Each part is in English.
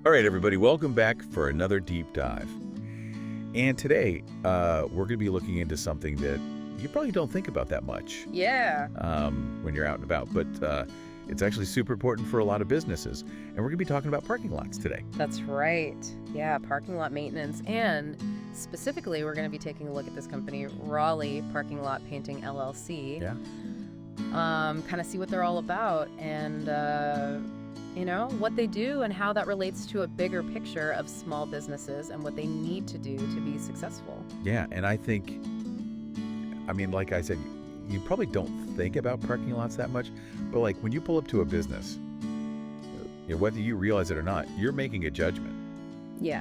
All right, everybody, welcome back for another deep dive. And today, we're going to be looking into something that you probably don't think about that much Yeah. when you're out and about, but it's actually super important for a lot of businesses. And we're going to be talking about parking lots today. That's right. Yeah, parking lot maintenance. And specifically, we're going to be taking a look at this company, Raleigh Parking Lot Painting, LLC. Yeah. Kind of see what they're all about and, what they do and how that relates to a bigger picture of small businesses and what they need to do to be successful. Yeah, and I think, like I said, you probably don't think about parking lots that much, but like when you pull up to a business, whether you realize it or not, you're making a judgment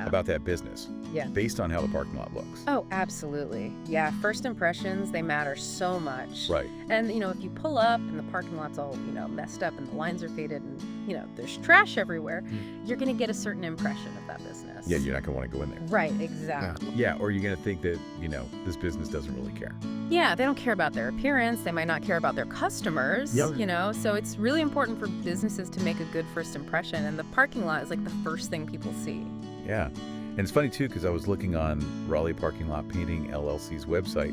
about that business based on how the parking lot looks. Oh, absolutely. Yeah, first impressions, they matter so much. Right. And, if you pull up and the parking lot's all, messed up and the lines are faded and, there's trash everywhere, you're going to get a certain impression of that business. Yeah, you're not going to want to go in there. Right, exactly. Yeah, or you're going to think that, this business doesn't really care. Yeah, they don't care about their appearance. They might not care about their customers, Yep. So it's really important for businesses to make a good first impression. And the parking lot is like the first thing people see. Yeah. And it's funny, too, because I was looking on Raleigh Parking Lot Painting LLC's website,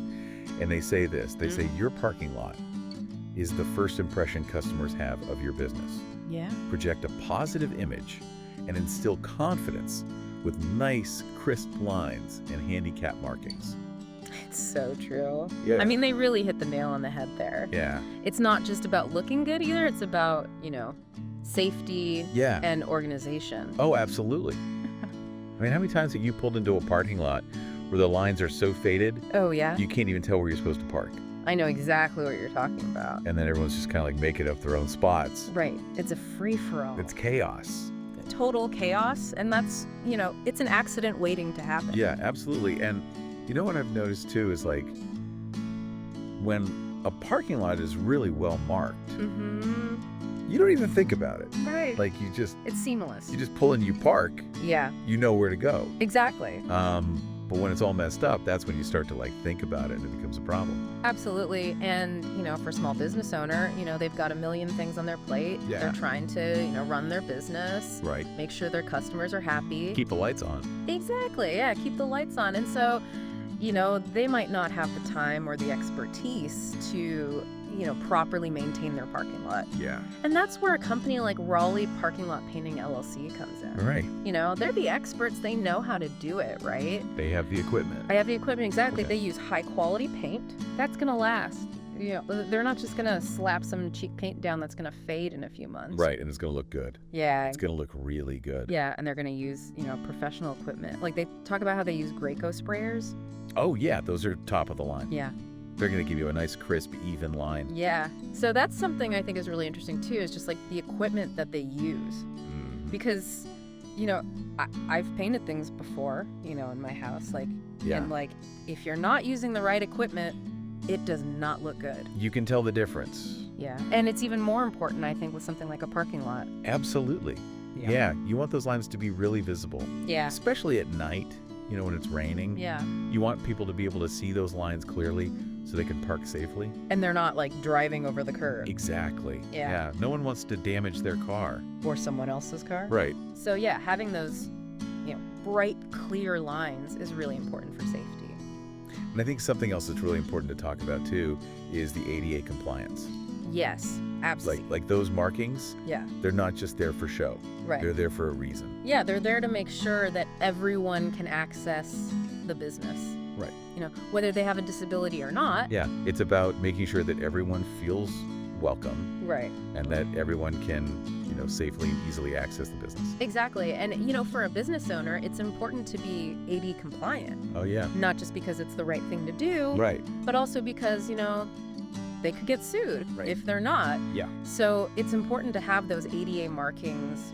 and they say this. They say your parking lot is the first impression customers have of your business. Yeah. Project a positive image and instill confidence with nice, crisp lines and handicap markings. It's so true. Yeah. They really hit the nail on the head there. Yeah. It's not just about looking good either. It's about, safety and organization. Oh, absolutely. How many times have you pulled into a parking lot where the lines are so faded, Oh, yeah? you can't even tell where you're supposed to park? I know exactly what you're talking about. And then everyone's just kind of like making up their own spots. Right. It's a free-for-all. It's chaos. Total chaos. And that's, it's an accident waiting to happen. Yeah, absolutely. And what I've noticed too is like when a parking lot is really well marked, you don't even think about it. Right. Like it's seamless. You just pull in, you park. Yeah. You know where to go. Exactly. But when it's all messed up, that's when you start to like think about it and it becomes a problem. Absolutely. And, for a small business owner, they've got a million things on their plate. Yeah. They're trying to, run their business. Right. Make sure their customers are happy. Keep the lights on. Exactly. Yeah. Keep the lights on. And so, they might not have the time or the expertise to, properly maintain their parking lot. Yeah. And that's where a company like Raleigh Parking Lot Painting LLC comes in. Right. They're the experts. They know how to do it, right? They have the equipment. I have the equipment, exactly. Okay. They use high quality paint. That's going to last. They're not just going to slap some cheap paint down that's going to fade in a few months. Right, and it's going to look good. Yeah. It's going to look really good. Yeah, and they're going to use, professional equipment. Like they talk about how they use Graco sprayers. Oh, yeah, those are top of the line. Yeah. They're going to give you a nice, crisp, even line. Yeah. So that's something I think is really interesting, too, is just like the equipment that they use. Because, I've painted things before, in my house. And if you're not using the right equipment, it does not look good. You can tell the difference. Yeah. And it's even more important, I think, with something like a parking lot. Absolutely. Yeah. You want those lines to be really visible. Yeah. Especially at night, when it's raining. Yeah. You want people to be able to see those lines clearly so they can park safely. And they're not driving over the curb. Exactly. Yeah. No one wants to damage their car. Or someone else's car. Right. So yeah, having those, bright, clear lines is really important for safety. And I think something else that's really important to talk about too is the ADA compliance. Yes, absolutely. Like those markings, they're not just there for show. Right. They're there for a reason. Yeah, they're there to make sure that everyone can access the business. Right. Whether they have a disability or not. Yeah, it's about making sure that everyone feels welcome. Right. And that everyone can, safely and easily access the business. Exactly. And, for a business owner, it's important to be AD compliant. Oh, yeah. Not just because it's the right thing to do. Right. But also because, they could get sued if they're not. Yeah. So it's important to have those ADA markings,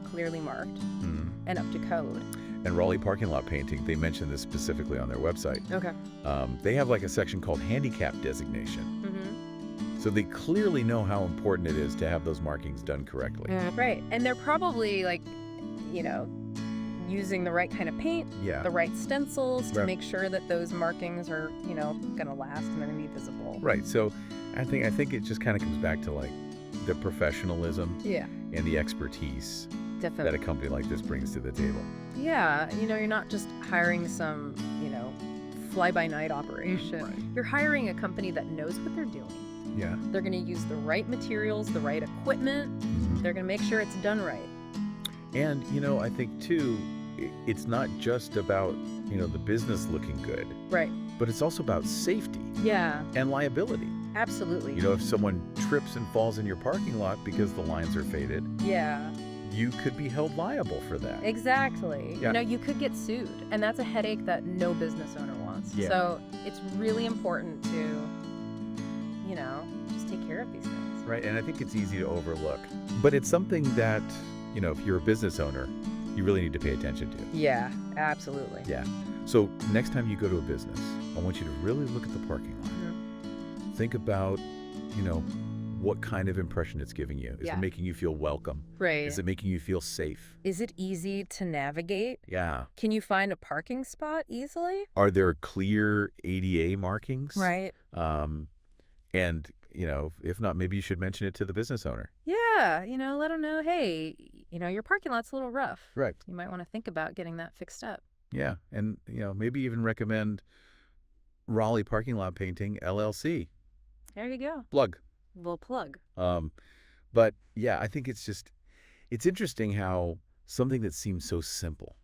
clearly marked and up to code. And Raleigh Parking Lot Painting, they mention this specifically on their website. Okay. They have a section called handicap designation. So they clearly know how important it is to have those markings done correctly. Right. And they're probably using the right kind of paint, the right stencils to make sure that those markings are, going to last and they're going to be visible. Right. So I think it just kind of comes back to the professionalism and the expertise Definitely. that a company like this brings to the table. Yeah, you're not just hiring some, fly-by-night operation. Right. You're hiring a company that knows what they're doing. Yeah. They're going to use the right materials, the right equipment. Mm-hmm. They're going to make sure it's done right. And, I think, too, it's not just about, the business looking good. Right. But it's also about safety. Yeah. And liability. Absolutely. If someone trips and falls in your parking lot because the lines are faded. Yeah. You could be held liable for that. Exactly. Yeah. You could get sued, and that's a headache that no business owner wants. Yeah. So it's really important to, just take care of these things. Right, and I think it's easy to overlook. But it's something that, if you're a business owner, you really need to pay attention to. Yeah, absolutely. Yeah. So next time you go to a business, I want you to really look at the parking lot. Mm-hmm. Think about, what kind of impression it's giving you. Is Yeah. it making you feel welcome? Right. Is it making you feel safe? Is it easy to navigate? Yeah. Can you find a parking spot easily? Are there clear ADA markings? Right. And, if not, maybe you should mention it to the business owner. Yeah, let them know, hey, your parking lot's a little rough. Right. You might want to think about getting that fixed up. Yeah, and, maybe even recommend Raleigh Parking Lot Painting, LLC. There you go. Plug. Little plug. But, yeah, I think it's interesting how something that seems so simple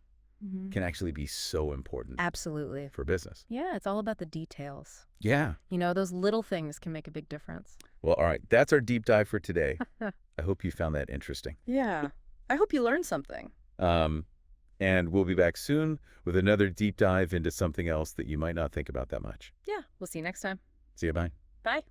Mm-hmm. can actually be so important Absolutely. for business. Yeah, it's all about the details. Yeah. Those little things can make a big difference. Well, all right. That's our deep dive for today. I hope you found that interesting. Yeah. I hope you learned something. And we'll be back soon with another deep dive into something else that you might not think about that much. Yeah. We'll see you next time. See you. Bye. Bye.